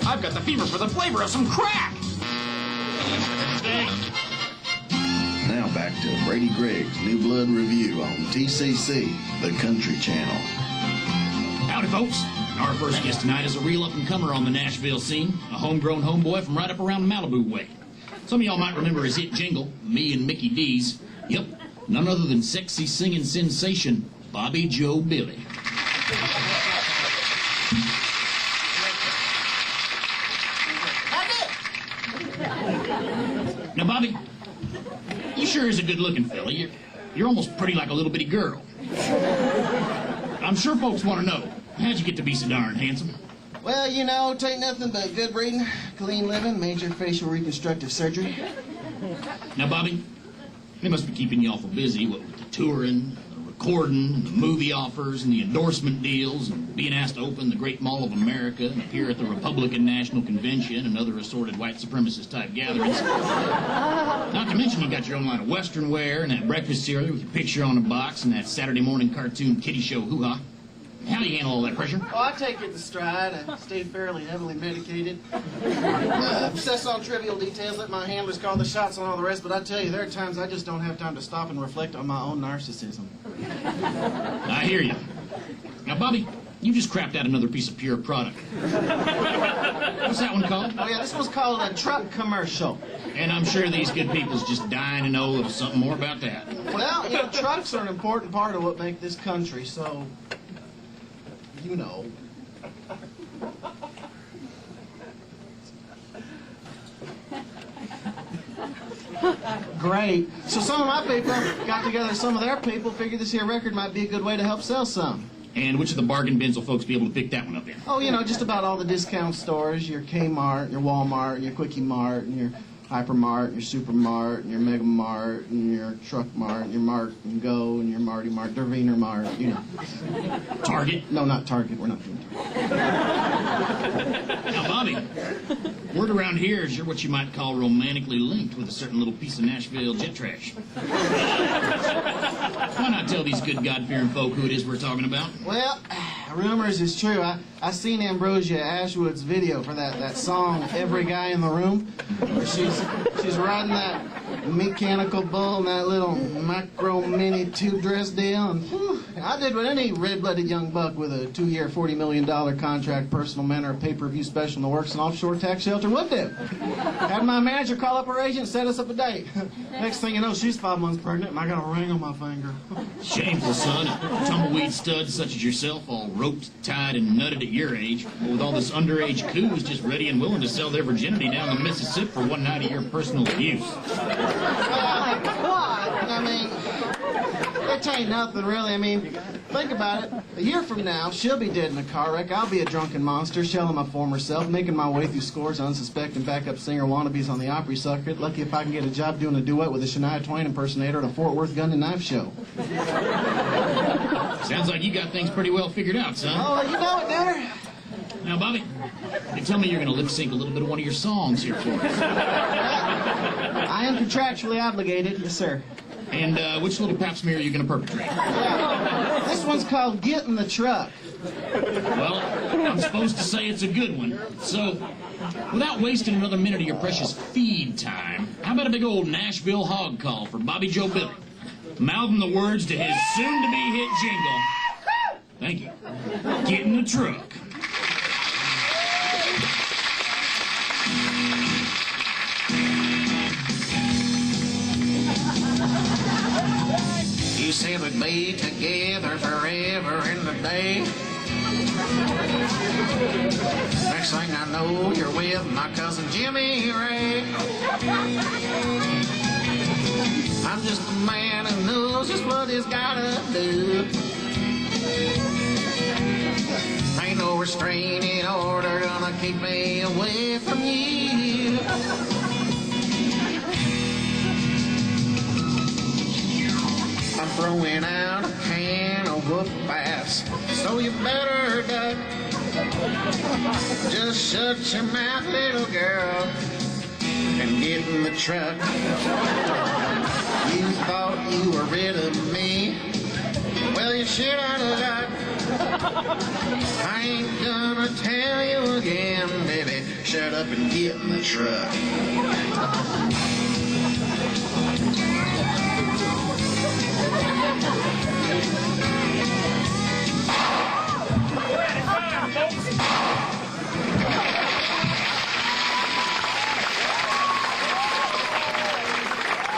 I've got the fever for the flavor of some crack. Now back to Brady Gregg's New Blood Review on TCC, the Country Channel. Howdy, folks. Our first guest tonight is a real up-and-comer on the Nashville scene, a homegrown homeboy from right up around Malibu way. Some of y'all might remember his hit jingle, Me and Mickey D's. Yep, none other than sexy singing sensation, Bobby Joe Billie. Now, Bobby, you sure is a good-looking fella. You're almost pretty like a little bitty girl. I'm sure folks want to know, how'd you get to be so darn handsome? Well, you know, it ain't nothing but good breeding, clean living, major facial reconstructive surgery. Now, Bobby, they must be keeping you awful busy, what with the touring, the recording, and the movie offers, and the endorsement deals, and being asked to open the Great Mall of America and appear at the Republican National Convention and other assorted white supremacist-type gatherings. Not to mention you got your own line of Western wear and that breakfast cereal with your picture on the box and that Saturday morning cartoon kiddie show hoo-ha. How do you handle all that pressure? Oh, I take it in stride. I stay fairly heavily medicated. Obsess on trivial details, let my handlers call the shots on all the rest, but I tell you, there are times I just don't have time to stop and reflect on my own narcissism. I hear you. Now, Bobby, you just crapped out another piece of pure product. What's that one called? Oh, yeah, this one's called a truck commercial. And I'm sure these good people's just dying to know a little something more about that. Well, you know, trucks are an important part of what make this country, so... you know. Great. So some of my people got together some of their people, figured this here record might be a good way to help sell some. And which of the bargain bins will folks be able to pick that one up in? Oh, you know, just about all the discount stores, your Kmart, your Walmart, your Quickie Mart, and your Hypermart, your Supermart, and your Mega Mart, and your Truck Mart, and your Mart and Go, and your Marty Mart, der Wiener Mart, you know. Target? No, not Target. We're not doing Target. Now, Bobby, word around here is you're what you might call romantically linked with a certain little piece of Nashville jet trash. Why not tell these good God-fearing folk who it is we're talking about? Well, rumors is true. I seen Ambrosia Ashwood's video for that song, Every Guy in the Room. She's riding that mechanical bull in that little micro mini tube dress deal. And whew, I did what any red-blooded young buck with a 2-year, $40 million contract, personal mentor, pay-per-view special in the works, and offshore tax shelter would do. Had my manager call up her agent, set us up a date. Next thing you know, she's 5 months pregnant, and I got a ring on my finger. Shameful, son. Tumbleweed studs such as yourself, all roped, tied, and nutted at your age, with all this underage coos just ready and willing to sell their virginity down the Mississippi for one night of your personal abuse. What? I mean, it ain't nothing really. I mean, think about it. A year from now, she'll be dead in a car wreck. I'll be a drunken monster, shelling my former self, making my way through scores of unsuspecting backup singer wannabes on the Opry circuit. Lucky if I can get a job doing a duet with a Shania Twain impersonator at a Fort Worth gun and knife show. Sounds like you got things pretty well figured out, son. Oh, you know it, Daddy. Now, Bobby, they tell me you're going to lip-sync a little bit of one of your songs here for us. I am contractually obligated, yes, sir. And which little pap smear are you going to perpetrate? Yeah. This one's called Get in the Truck. Well, I'm supposed to say it's a good one. So, without wasting another minute of your precious feed time, how about a big old Nashville hog call for Bobby Joe Billie? Mouthing the words to his soon-to-be hit jingle. Thank you. Get in the truck. You said we'd be together forever and a day. Next thing I know, you're with my cousin Jimmy Ray. I'm just a man who knows just what he's gotta do. Ain't no restraining order gonna keep me away from you. I'm throwing out a can of whoop ass, so you better duck. Just shut your mouth, little girl, and get in the truck. You thought you were rid of me? Well, you should have got. I ain't gonna tell you again, baby. shut up and get in the truck.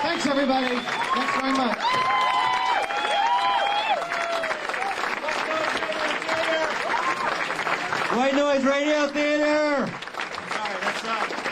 Thanks, everybody. Thanks very much. White Noise Radio Theater! Sorry, that's